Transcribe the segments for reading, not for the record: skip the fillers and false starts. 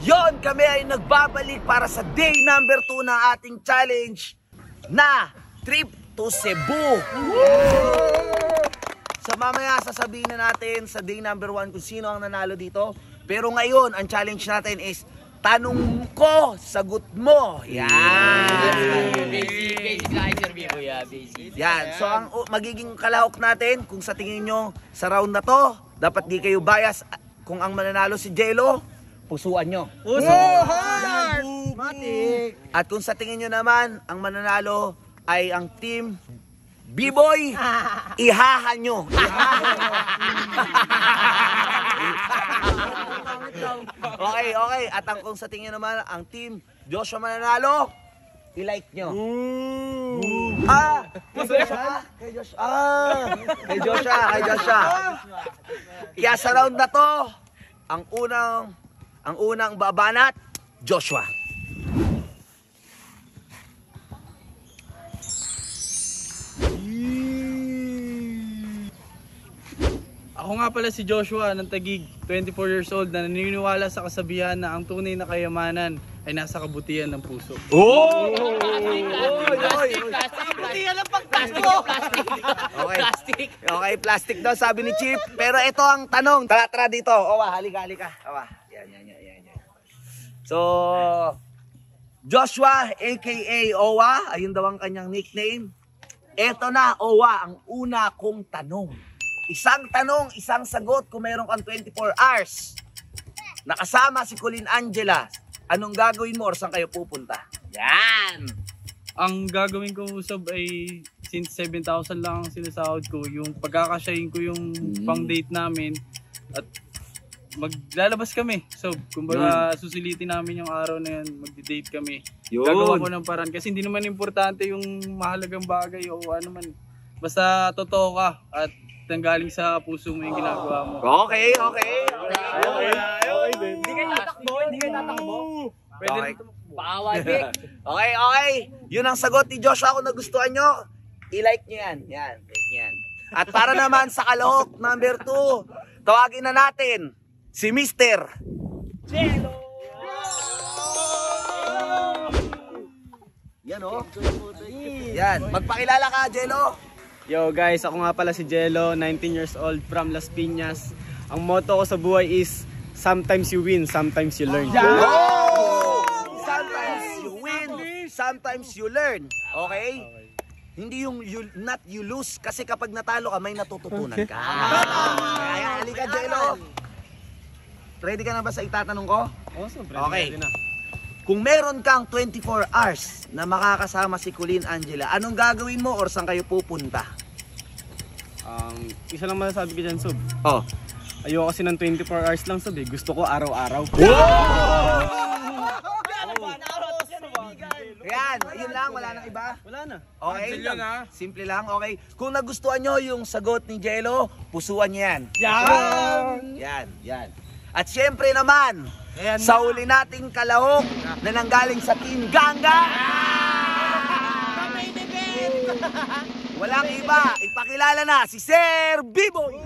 Yon, kami ay nagbabalik para sa day number 2 ng ating challenge na trip to Cebu. So mamaya sasabihin na natin sa day number 1 kung sino ang nanalo dito. Pero ngayon, ang challenge natin is tanong ko, sagot mo. Yan. Yan. So ang magiging kalahok natin, kung sa tingin nyo sa round na to, dapat di kayo bias. Kung ang mananalo si Jello, pusuan nyo. At kung sa tingin nyo naman, ang mananalo ay ang team B-Boy, ihahan nyo. Okay. At kung sa tingin naman, ang team Joshua mananalo, i-like nyo. Kay Joshua. Kaya sa round na to, ang unang babanat, Joshua. Ako nga pala si Joshua ng Taguig, 24 years old, na naniniwala sa kasabihan na ang tunay na kayamanan ay nasa kabutihan ng puso. Kabutihan ng plastic. Okay, plastic daw sabi ni Chief. Pero ito ang tanong. Tara dito. Owa, halika. Owa. Yan. So, Joshua aka Owa, ayun daw ang kanyang nickname. Ito na, Owa, ang una kong tanong. Isang tanong, isang sagot kung mayroon kang 24 hours. Nakasama si Colleen Angela. Anong gagawin mo or saan kayo pupunta? Yan! Ang gagawin ko, Sob, ay since 7,000 lang ang sinasahod ko, yung pagkakasyahin ko yung pang-date namin at maglalabas kami. So, kumbaga susulitin namin yung araw na yun, magdi-date kami. Gagawa ko ng paraan kasi hindi naman importante yung mahalagang bagay o ano man. Basta totoo ka at nanggaling sa puso mo yung ginagawa mo. Okay. Hindi kayo tatakbo. Pwede rin tumakbo. Okay. Yun ang sagot ni Joshua. Kung nagustuhan nyo, i-like nyo yan. Yan. At para naman sa kalahok number 2, tawagin na natin si Mr. Jello. Yan. Magpakilala ka, Jello. Yo guys, ako nga pala si Jello, 19 years old from Las Piñas. Ang motto ko sa buhay is, sometimes you win, sometimes you learn. Sometimes you win, sometimes you learn. Okay? Hindi yung not you lose, kasi kapag natalo ka, may natututunan ka. Kaya halika, Jello. Ready ka na ba sa itatanong ko? Okay. Kung meron kang 24 hours na makakasama si Colleen Angela, anong gagawin mo or saan kayo pupunta? Isa lang masasabi ko dyan, Sob. Ayoko kasi ng 24 hours lang, Sob. Gusto ko araw-araw. Yan, yun lang, wala nang iba? Wala na. Okay, simple lang, okay. Kung nagustuhan nyo yung sagot ni Jello, pusuan nyo yan. Yan. At syempre naman, sa uli nating kalahok na nanggaling sa Team Ganga, walang iba, ipakilala na si Sir B-Boy.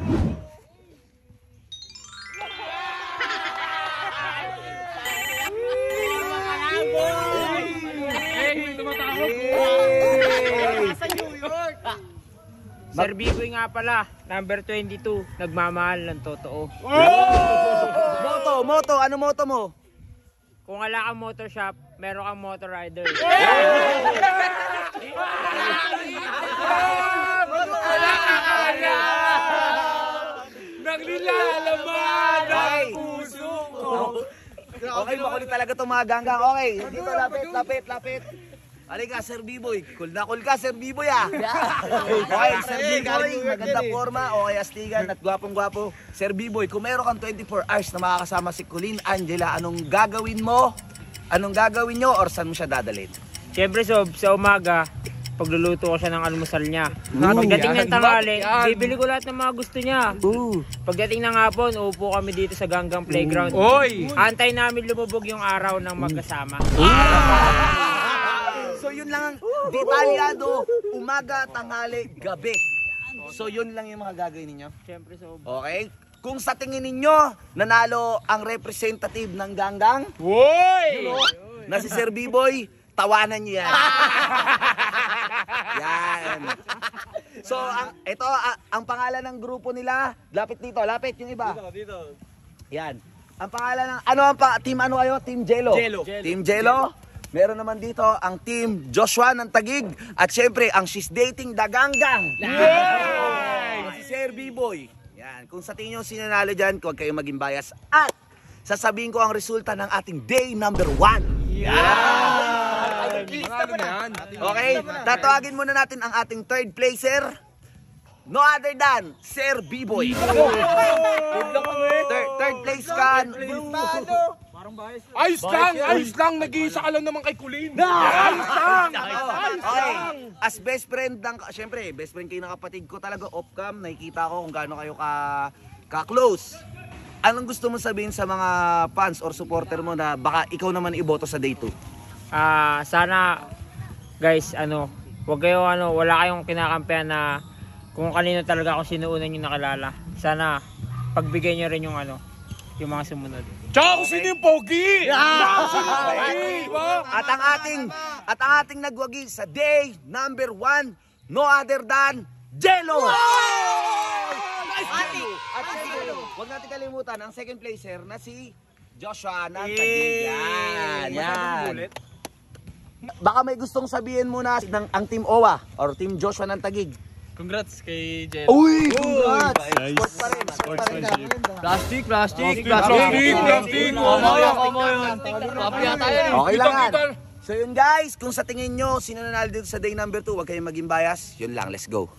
Sir B-Boy nga pala, number 22, nagmamahal ng totoo. Moto, ano moto mo? Kung wala kang motor shop, meron kang motor rider. Naglilalaman ang puso ko. Okay, makulit talaga itong mga ganggang. Okay, dito lapit. Halika, Sir B-Boy. Cool na cool ka, Sir B-Boy ah. Okay, Sir B-Boy, magandang forma. Okay, astigan at gwapong-gwapo. Sir B-Boy, kung meron kang 24 hours na makakasama si Colleen Angela, anong gagawin mo? Anong gagawin nyo or saan mo siya dadalhin? Siyempre, Sob, sa umaga, pagluluto ko siya ng almusal niya. Pagdating ng tanghali, bibili ko lahat ng mga gusto niya. Pagdating ng hapon, upo kami dito sa Ganggang Playground. Antay namin lumubog yung araw ng magkasama. So yun lang ang detalyado, umaga, tanghali, gabi. So yun lang yung mga gagawin ninyo. Siyempre, Sob. Okay? kung sa tingin ninyo, nanalo ang representative ng Ganggang, na si Sir B-Boy, tawanan nyo yan. Yan. So, ang pangalan ng grupo nila, lapit dito, lapit yung iba. Dito. Yan. Ang pangalan ng, team ano kayo? Team Jello. Team Jello. Meron naman dito ang Team Joshua ng Taguig. At syempre, ang She's Dating the Ganggang. Si Sir B-Boy. Yan. Kung sa tingin nyo sinanalo dyan, huwag kayong maging bias. At sasabihin ko ang resulta ng ating day number 1. Okay, tatawagin muna natin ang ating third placer. No other than Sir B-Boy. Third place ka. Ayos lang, nag-iisa ka lang naman kay Kulin. Okay, as best friend ng, syempre, best friend kayo ng kapatid ko talaga, off-cam, nakikita ko kung gaano kayo ka-close. Anong gusto mo sabihin sa mga fans or supporter mo na baka ikaw naman iboto sa day 2? Sana guys, wala kayong kinakampihan na kung kanino talaga ako sinuunan yung nakilala. Sana pagbigay niyo rin yung mga sumunod. Tsaka kung sino yung pogi! At ang ating nagwagi sa day number 1, no other than Jello! At huwag natin kalimutan ang second placer na si Joshua ng Taguig. Yan. Baka may gustong sabihin muna ng ang Team Owa or Team Joshua ng Taguig. Congrats kay Jello. Uy! Congrats! Sport pa rin. Plastic. Okay lang yan. So yun guys, kung sa tingin nyo, sino nanalo dito sa day number 2, huwag kayong maging bias. Yun lang, let's go.